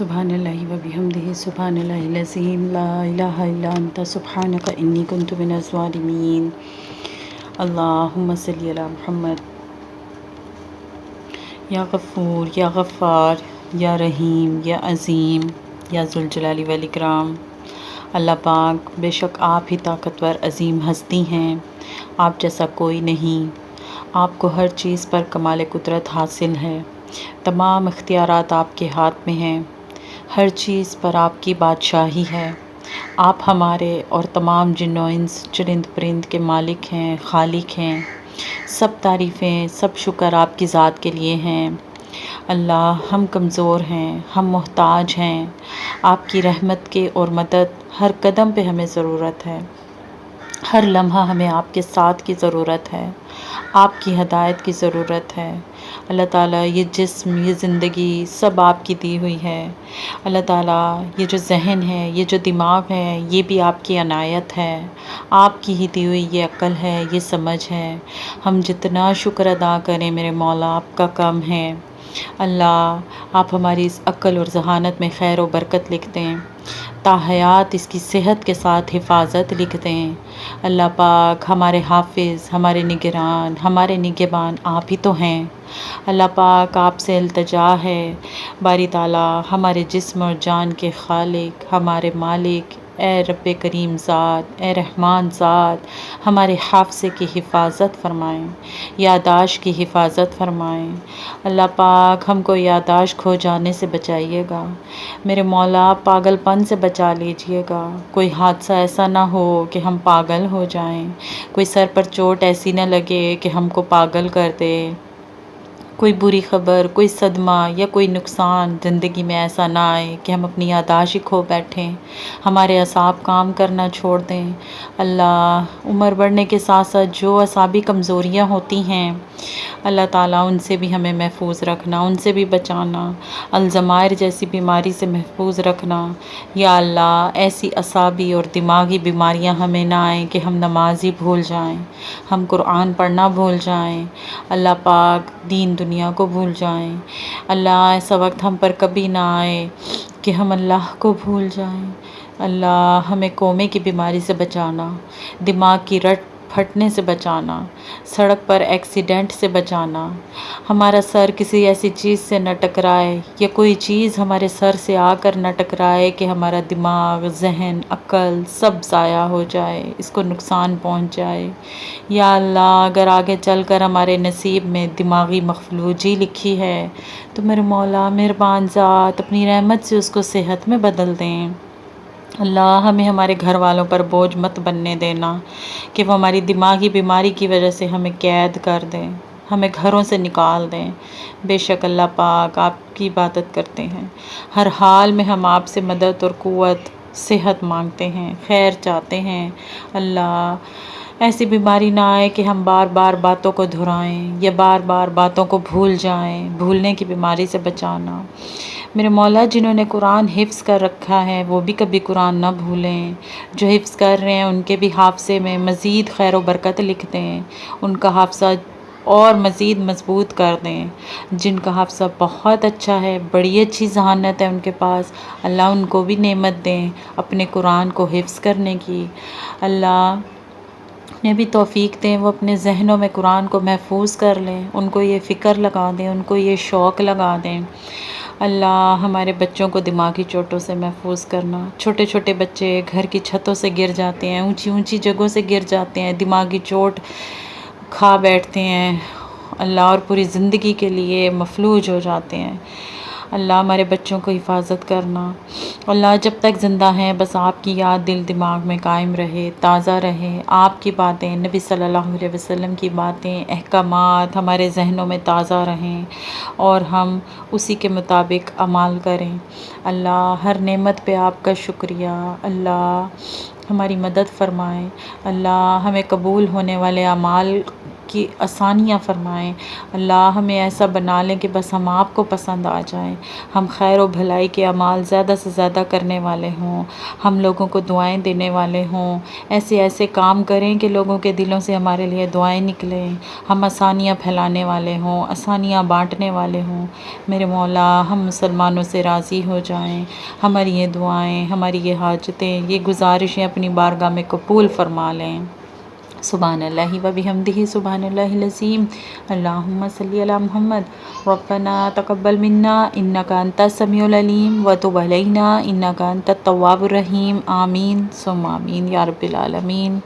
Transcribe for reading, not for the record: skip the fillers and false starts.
سبحان اللہ و بحمدہ سبحان اللہ العظیم لا الہ الا انت سبحانک انی کنت من الظالمین۔ اللہم صلی علی محمد۔ یا غفور یا غفار یا رحیم یا عظیم یا ذوالجلال والاکرام۔ اللہ پاک، بے شک آپ ہی طاقتور عظیم ہستی ہیں، آپ جیسا کوئی نہیں۔ آپ کو ہر چیز پر کمال قدرت حاصل ہے، تمام اختیارات آپ کے ہاتھ میں ہیں، ہر چیز پر آپ کی بادشاہی ہے۔ آپ ہمارے اور تمام جن و انس، چرند پرند کے مالک ہیں، خالق ہیں۔ سب تعریفیں، سب شکر آپ کی ذات کے لیے ہیں۔ اللہ، ہم کمزور ہیں، ہم محتاج ہیں، آپ کی رحمت کے اور مدد ہر قدم پہ ہمیں ضرورت ہے، ہر لمحہ ہمیں آپ کے ساتھ کی ضرورت ہے، آپ کی ہدایت کی ضرورت ہے۔ اللہ تعالیٰ، یہ جسم، یہ زندگی سب آپ کی دی ہوئی ہے۔ اللہ تعالیٰ، یہ جو ذہن ہے، یہ جو دماغ ہے، یہ بھی آپ کی عنایت ہے، آپ کی ہی دی ہوئی یہ عقل ہے، یہ سمجھ ہے۔ ہم جتنا شکر ادا کریں میرے مولا، آپ کا کم ہے۔ اللہ، آپ ہماری اس عقل اور ذہانت میں خیر و برکت لکھ دیں، تا حیات اس کی صحت کے ساتھ حفاظت لکھ دیں۔ اللہ پاک، ہمارے حافظ، ہمارے نگران، ہمارے نگہبان آپ ہی تو ہیں۔ اللہ پاک، آپ سے التجا ہے، باری تعالیٰ، ہمارے جسم اور جان کے خالق، ہمارے مالک، اے رب کریم ذات، اے رحمان ذات، ہمارے حافظے کی حفاظت فرمائیں، یادداشت کی حفاظت فرمائیں۔ اللہ پاک، ہم کو یادداشت کھو جانے سے بچائیے گا، میرے مولا پاگل پن سے بچا لیجئے گا۔ کوئی حادثہ ایسا نہ ہو کہ ہم پاگل ہو جائیں، کوئی سر پر چوٹ ایسی نہ لگے کہ ہم کو پاگل کر دے، کوئی بری خبر، کوئی صدمہ یا کوئی نقصان زندگی میں ایسا نہ آئے کہ ہم اپنی یادداشت ہی کھو بیٹھیں، ہمارے اعصاب کام کرنا چھوڑ دیں۔ اللہ، عمر بڑھنے کے ساتھ ساتھ جو اعصابی کمزوریاں ہوتی ہیں، اللہ تعالیٰ ان سے بھی ہمیں محفوظ رکھنا، ان سے بھی بچانا، الزائمر جیسی بیماری سے محفوظ رکھنا۔ یا اللہ، ایسی اعصابی اور دماغی بیماریاں ہمیں نہ آئیں کہ ہم نماز ہی بھول جائیں، ہم قرآن پڑھنا بھول جائیں، اللہ پاک دین دنیا کو بھول جائیں۔ اللہ، ایسا وقت ہم پر کبھی نہ آئے کہ ہم اللہ کو بھول جائیں۔ اللہ، ہمیں کومے کی بیماری سے بچانا، دماغ کی رٹ پھٹنے سے بچانا، سڑک پر ایکسیڈنٹ سے بچانا، ہمارا سر کسی ایسی چیز سے نہ ٹکرائے یا کوئی چیز ہمارے سر سے آ کر نہ ٹکرائے کہ ہمارا دماغ، ذہن، عقل سب ضائع ہو جائے، اس کو نقصان پہنچ جائے۔ یا اللہ، اگر آگے چل کر ہمارے نصیب میں دماغی مفلوجی لکھی ہے تو میرے مولا مہربان ذات اپنی رحمت سے اس کو صحت میں بدل دیں۔ اللہ، ہمیں ہمارے گھر والوں پر بوجھ مت بننے دینا کہ وہ ہماری دماغی بیماری کی وجہ سے ہمیں قید کر دیں، ہمیں گھروں سے نکال دیں۔ بے شک اللہ پاک آپ کی عبادت کرتے ہیں، ہر حال میں ہم آپ سے مدد اور قوت، صحت مانگتے ہیں، خیر چاہتے ہیں۔ اللہ، ایسی بیماری نہ آئے کہ ہم بار بار باتوں کو دہرائیں یا بار بار باتوں کو بھول جائیں، بھولنے کی بیماری سے بچانا۔ میرے مولا، جنہوں نے قرآن حفظ کر رکھا ہے وہ بھی کبھی قرآن نہ بھولیں، جو حفظ کر رہے ہیں ان کے بھی حافظے میں مزید خیر و برکت لکھ دیں، ان کا حافظہ اور مزید مضبوط کر دیں۔ جن کا حافظہ بہت اچھا ہے، بڑی اچھی ذہانت ہے ان کے پاس، اللہ ان کو بھی نعمت دیں اپنے قرآن کو حفظ کرنے کی۔ اللہ انہیں بھی توفیق دیں، وہ اپنے ذہنوں میں قرآن کو محفوظ کر لیں، ان کو یہ فکر لگا دیں، ان کو یہ شوق لگا دیں۔ اللہ، ہمارے بچوں کو دماغی چوٹوں سے محفوظ کرنا۔ چھوٹے چھوٹے بچے گھر کی چھتوں سے گر جاتے ہیں، اونچی اونچی جگہوں سے گر جاتے ہیں، دماغی چوٹ کھا بیٹھتے ہیں، اللہ، اور پوری زندگی کے لیے مفلوج ہو جاتے ہیں۔ اللہ، ہمارے بچوں کو حفاظت کرنا۔ اللہ، جب تک زندہ ہیں بس آپ کی یاد دل دماغ میں قائم رہے، تازہ رہے، آپ کی باتیں، نبی صلی اللہ علیہ وسلم کی باتیں، احکامات ہمارے ذہنوں میں تازہ رہیں اور ہم اسی کے مطابق عمل کریں۔ اللہ، ہر نعمت پہ آپ کا شکریہ۔ اللہ، ہماری مدد فرمائیں۔ اللہ ہمیں قبول ہونے والے اعمال کی آسانیاں فرمائیں۔ اللہ ہمیں ایسا بنا لیں کہ بس ہم آپ کو پسند آ جائیں، ہم خیر و بھلائی کے اعمال زیادہ سے زیادہ کرنے والے ہوں، ہم لوگوں کو دعائیں دینے والے ہوں، ایسے کام کریں کہ لوگوں کے دلوں سے ہمارے لیے دعائیں نکلیں، ہم آسانیاں پھیلانے والے ہوں، آسانیاں بانٹنے والے ہوں۔ میرے مولا ہم مسلمانوں سے راضی ہو جائیں، ہماری یہ دعائیں، ہماری یہ حاجتیں، یہ گزارشیں اپنی بارگاہ میں قبول فرما لیں۔ سبحان اللہ و بحمدہ، سبحان اللہ العظیم۔ اللہم صلی علی محمد۔ ربنا تقبل منا انک انت السمیع العلیم وتب علینا انک انت التواب الرحیم۔ آمین ثم آمین یا رب العالمین۔